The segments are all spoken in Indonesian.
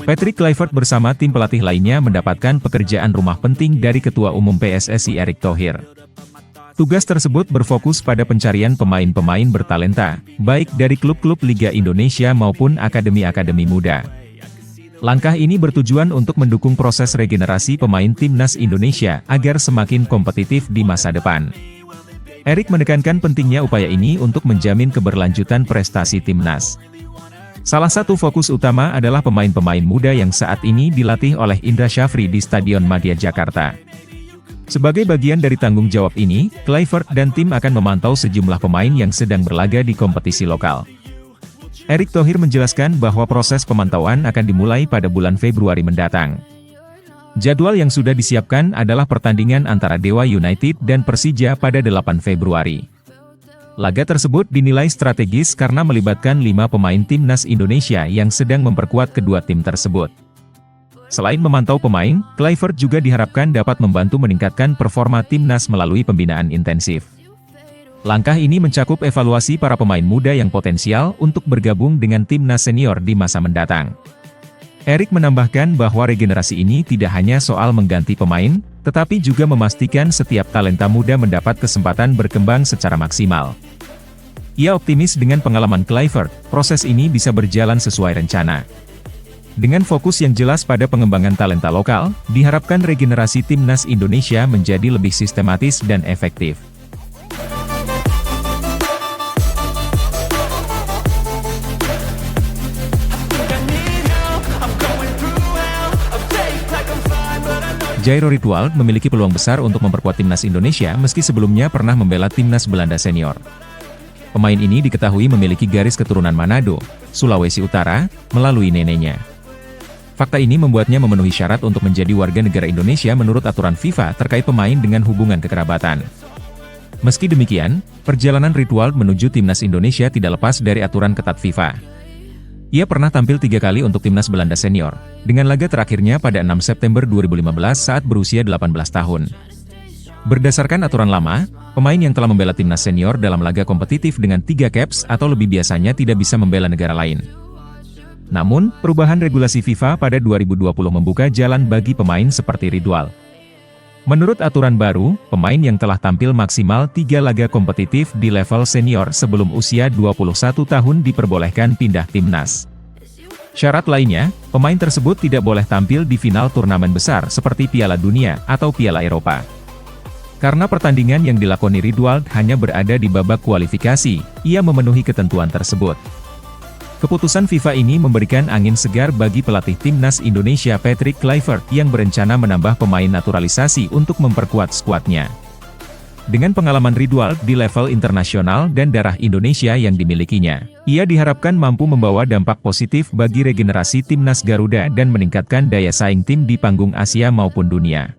Patrick Kluivert bersama tim pelatih lainnya mendapatkan pekerjaan rumah penting dari Ketua Umum PSSI Erick Thohir. Tugas tersebut berfokus pada pencarian pemain-pemain bertalenta, baik dari klub-klub Liga Indonesia maupun akademi-akademi muda. Langkah ini bertujuan untuk mendukung proses regenerasi pemain timnas Indonesia agar semakin kompetitif di masa depan. Erick menekankan pentingnya upaya ini untuk menjamin keberlanjutan prestasi timnas. Salah satu fokus utama adalah pemain-pemain muda yang saat ini dilatih oleh Indra Syafri di Stadion Madia Jakarta. Sebagai bagian dari tanggung jawab ini, Kluivert dan tim akan memantau sejumlah pemain yang sedang berlaga di kompetisi lokal. Erick Thohir menjelaskan bahwa proses pemantauan akan dimulai pada bulan Februari mendatang. Jadwal yang sudah disiapkan adalah pertandingan antara Dewa United dan Persija pada 8 Februari. Laga tersebut dinilai strategis karena melibatkan 5 pemain timnas Indonesia yang sedang memperkuat kedua tim tersebut. Selain memantau pemain, Kluivert juga diharapkan dapat membantu meningkatkan performa timnas melalui pembinaan intensif. Langkah ini mencakup evaluasi para pemain muda yang potensial untuk bergabung dengan timnas senior di masa mendatang. Erick menambahkan bahwa regenerasi ini tidak hanya soal mengganti pemain, tetapi juga memastikan setiap talenta muda mendapat kesempatan berkembang secara maksimal. Ia optimis dengan pengalaman Kluivert, proses ini bisa berjalan sesuai rencana. Dengan fokus yang jelas pada pengembangan talenta lokal, diharapkan regenerasi timnas Indonesia menjadi lebih sistematis dan efektif. Jairo Ritual memiliki peluang besar untuk memperkuat timnas Indonesia meski sebelumnya pernah membela timnas Belanda senior. Pemain ini diketahui memiliki garis keturunan Manado, Sulawesi Utara, melalui neneknya. Fakta ini membuatnya memenuhi syarat untuk menjadi warga negara Indonesia menurut aturan FIFA terkait pemain dengan hubungan kekerabatan. Meski demikian, perjalanan Ritual menuju timnas Indonesia tidak lepas dari aturan ketat FIFA. Ia pernah tampil 3 kali untuk timnas Belanda senior, dengan laga terakhirnya pada 6 September 2015 saat berusia 18 tahun. Berdasarkan aturan lama, pemain yang telah membela timnas senior dalam laga kompetitif dengan 3 caps atau lebih biasanya tidak bisa membela negara lain. Namun, perubahan regulasi FIFA pada 2020 membuka jalan bagi pemain seperti Ritual. Menurut aturan baru, pemain yang telah tampil maksimal 3 laga kompetitif di level senior sebelum usia 21 tahun diperbolehkan pindah timnas. Syarat lainnya, pemain tersebut tidak boleh tampil di final turnamen besar seperti Piala Dunia atau Piala Eropa. Karena pertandingan yang dilakoni Ritual hanya berada di babak kualifikasi, ia memenuhi ketentuan tersebut. Keputusan FIFA ini memberikan angin segar bagi pelatih timnas Indonesia Patrick Kluivert yang berencana menambah pemain naturalisasi untuk memperkuat skuadnya. Dengan pengalaman Ritual di level internasional dan darah Indonesia yang dimilikinya, ia diharapkan mampu membawa dampak positif bagi regenerasi timnas Garuda dan meningkatkan daya saing tim di panggung Asia maupun dunia.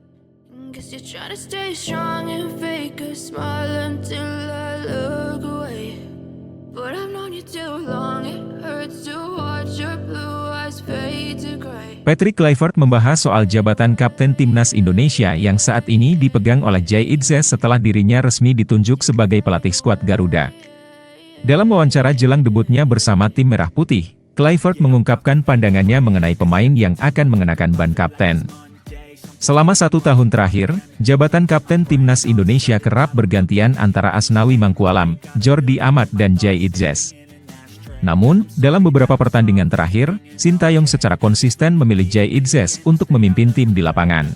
Patrick Kluivert membahas soal jabatan Kapten Timnas Indonesia yang saat ini dipegang oleh Jay Idzes setelah dirinya resmi ditunjuk sebagai pelatih skuad Garuda. Dalam wawancara jelang debutnya bersama tim Merah Putih, Kluivert mengungkapkan pandangannya mengenai pemain yang akan mengenakan ban kapten. Selama 1 tahun terakhir, jabatan Kapten Timnas Indonesia kerap bergantian antara Asnawi Mangkualam, Jordi Amat dan Jay Idzes. Namun, dalam beberapa pertandingan terakhir, Sintayong secara konsisten memilih Jay Idzes untuk memimpin tim di lapangan.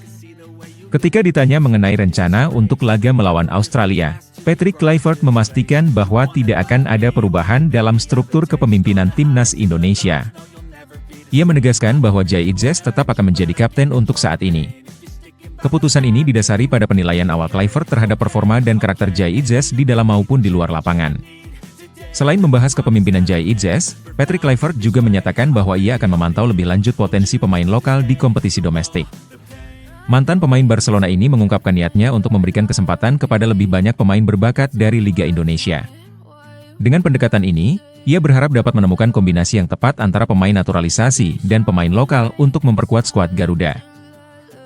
Ketika ditanya mengenai rencana untuk laga melawan Australia, Patrick Kluivert memastikan bahwa tidak akan ada perubahan dalam struktur kepemimpinan timnas Indonesia. Ia menegaskan bahwa Jay Idzes tetap akan menjadi kapten untuk saat ini. Keputusan ini didasari pada penilaian awal Kluivert terhadap performa dan karakter Jay Idzes di dalam maupun di luar lapangan. Selain membahas kepemimpinan Jay Idzes, Patrick Kluivert juga menyatakan bahwa ia akan memantau lebih lanjut potensi pemain lokal di kompetisi domestik. Mantan pemain Barcelona ini mengungkapkan niatnya untuk memberikan kesempatan kepada lebih banyak pemain berbakat dari Liga Indonesia. Dengan pendekatan ini, ia berharap dapat menemukan kombinasi yang tepat antara pemain naturalisasi dan pemain lokal untuk memperkuat skuad Garuda.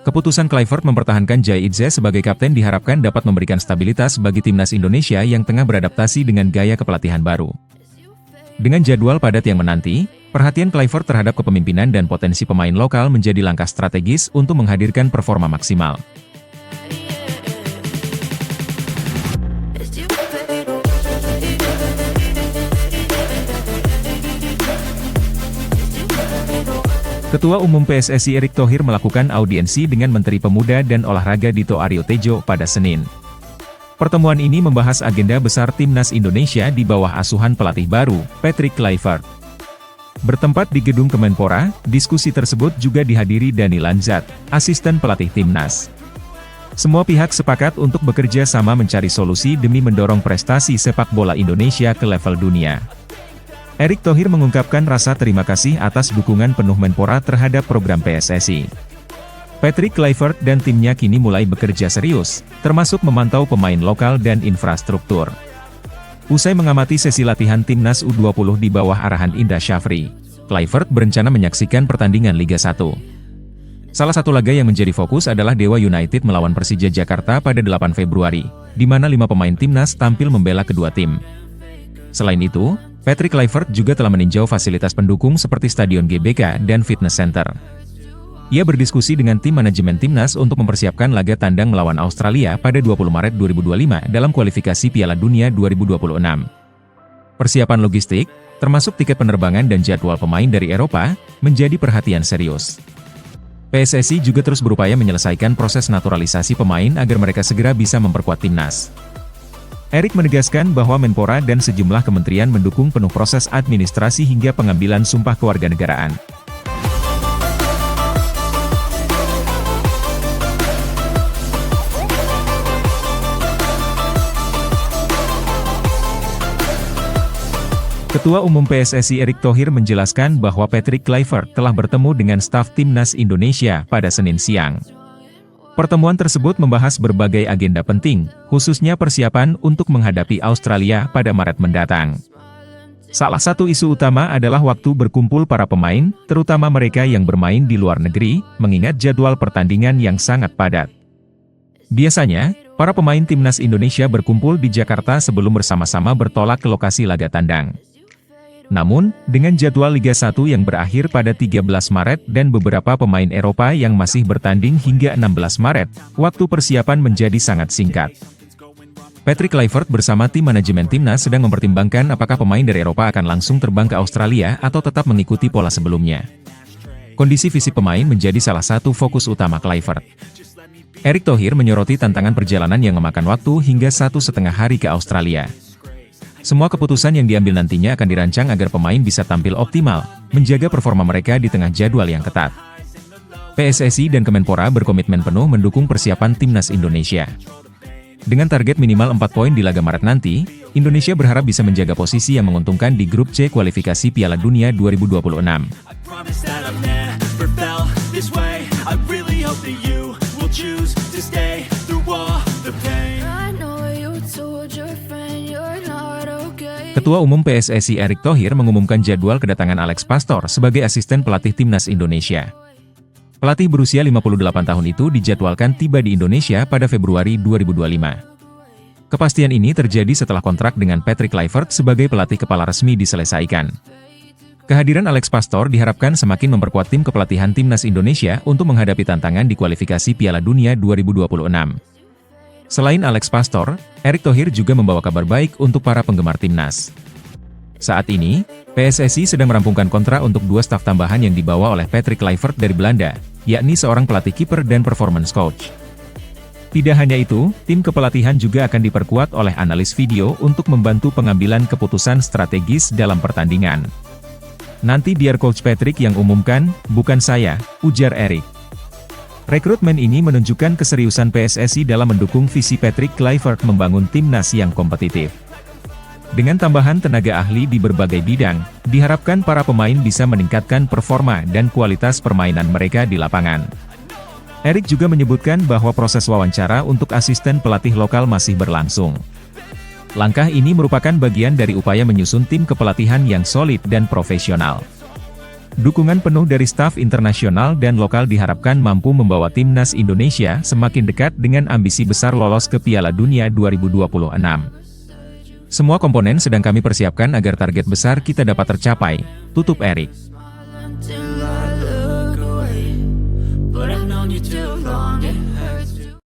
Keputusan Kluivert mempertahankan Jai Idze sebagai kapten diharapkan dapat memberikan stabilitas bagi timnas Indonesia yang tengah beradaptasi dengan gaya kepelatihan baru. Dengan jadwal padat yang menanti, perhatian Kluivert terhadap kepemimpinan dan potensi pemain lokal menjadi langkah strategis untuk menghadirkan performa maksimal. Ketua Umum PSSI Erick Thohir melakukan audiensi dengan Menteri Pemuda dan Olahraga Dito Aryo Tejo pada Senin. Pertemuan ini membahas agenda besar Timnas Indonesia di bawah asuhan pelatih baru, Patrick Kluivert. Bertempat di Gedung Kemenpora, diskusi tersebut juga dihadiri Dani Lanzat, asisten pelatih Timnas. Semua pihak sepakat untuk bekerja sama mencari solusi demi mendorong prestasi sepak bola Indonesia ke level dunia. Erick Thohir mengungkapkan rasa terima kasih atas dukungan penuh Menpora terhadap program PSSI. Patrick Kluivert dan timnya kini mulai bekerja serius, termasuk memantau pemain lokal dan infrastruktur. Usai mengamati sesi latihan Timnas U20 di bawah arahan Indra Syafri, Kluivert berencana menyaksikan pertandingan Liga 1. Salah satu laga yang menjadi fokus adalah Dewa United melawan Persija Jakarta pada 8 Februari, di mana 5 pemain Timnas tampil membela kedua tim. Selain itu, Patrick Kluivert juga telah meninjau fasilitas pendukung seperti Stadion GBK dan Fitness Center. Ia berdiskusi dengan tim manajemen Timnas untuk mempersiapkan laga tandang melawan Australia pada 20 Maret 2025 dalam kualifikasi Piala Dunia 2026. Persiapan logistik, termasuk tiket penerbangan dan jadwal pemain dari Eropa, menjadi perhatian serius. PSSI juga terus berupaya menyelesaikan proses naturalisasi pemain agar mereka segera bisa memperkuat Timnas. Erick menegaskan bahwa Menpora dan sejumlah kementerian mendukung penuh proses administrasi hingga pengambilan sumpah kewarganegaraan. Ketua Umum PSSI Erick Thohir menjelaskan bahwa Patrick Kluivert telah bertemu dengan staf Timnas Indonesia pada Senin siang. Pertemuan tersebut membahas berbagai agenda penting, khususnya persiapan untuk menghadapi Australia pada Maret mendatang. Salah satu isu utama adalah waktu berkumpul para pemain, terutama mereka yang bermain di luar negeri, mengingat jadwal pertandingan yang sangat padat. Biasanya, para pemain Timnas Indonesia berkumpul di Jakarta sebelum bersama-sama bertolak ke lokasi laga tandang. Namun, dengan jadwal Liga 1 yang berakhir pada 13 Maret dan beberapa pemain Eropa yang masih bertanding hingga 16 Maret, waktu persiapan menjadi sangat singkat. Patrick Kluivert bersama tim manajemen Timnas sedang mempertimbangkan apakah pemain dari Eropa akan langsung terbang ke Australia atau tetap mengikuti pola sebelumnya. Kondisi fisik pemain menjadi salah satu fokus utama Kluivert. Erick Thohir menyoroti tantangan perjalanan yang memakan waktu hingga 1,5 hari ke Australia. Semua keputusan yang diambil nantinya akan dirancang agar pemain bisa tampil optimal, menjaga performa mereka di tengah jadwal yang ketat. PSSI dan Kemenpora berkomitmen penuh mendukung persiapan Timnas Indonesia. Dengan target minimal 4 poin di laga Maret nanti, Indonesia berharap bisa menjaga posisi yang menguntungkan di grup C kualifikasi Piala Dunia 2026. Ketua Umum PSSI Erick Thohir mengumumkan jadwal kedatangan Alex Pastor sebagai asisten pelatih Timnas Indonesia. Pelatih berusia 58 tahun itu dijadwalkan tiba di Indonesia pada Februari 2025. Kepastian ini terjadi setelah kontrak dengan Patrick Kluivert sebagai pelatih kepala resmi diselesaikan. Kehadiran Alex Pastor diharapkan semakin memperkuat tim kepelatihan Timnas Indonesia untuk menghadapi tantangan di kualifikasi Piala Dunia 2026. Selain Alex Pastor, Erick Thohir juga membawa kabar baik untuk para penggemar Timnas. Saat ini, PSSI sedang merampungkan kontrak untuk 2 staf tambahan yang dibawa oleh Patrick Kluivert dari Belanda, yakni seorang pelatih kiper dan performance coach. Tidak hanya itu, tim kepelatihan juga akan diperkuat oleh analis video untuk membantu pengambilan keputusan strategis dalam pertandingan. Nanti biar Coach Patrick yang umumkan, bukan saya, ujar Erick. Rekrutmen ini menunjukkan keseriusan PSSI dalam mendukung visi Patrick Kluivert membangun timnas yang kompetitif. Dengan tambahan tenaga ahli di berbagai bidang, diharapkan para pemain bisa meningkatkan performa dan kualitas permainan mereka di lapangan. Erick juga menyebutkan bahwa proses wawancara untuk asisten pelatih lokal masih berlangsung. Langkah ini merupakan bagian dari upaya menyusun tim kepelatihan yang solid dan profesional. Dukungan penuh dari staf internasional dan lokal diharapkan mampu membawa timnas Indonesia semakin dekat dengan ambisi besar lolos ke Piala Dunia 2026. Semua komponen sedang kami persiapkan agar target besar kita dapat tercapai, tutup Erik. But I've known you too long.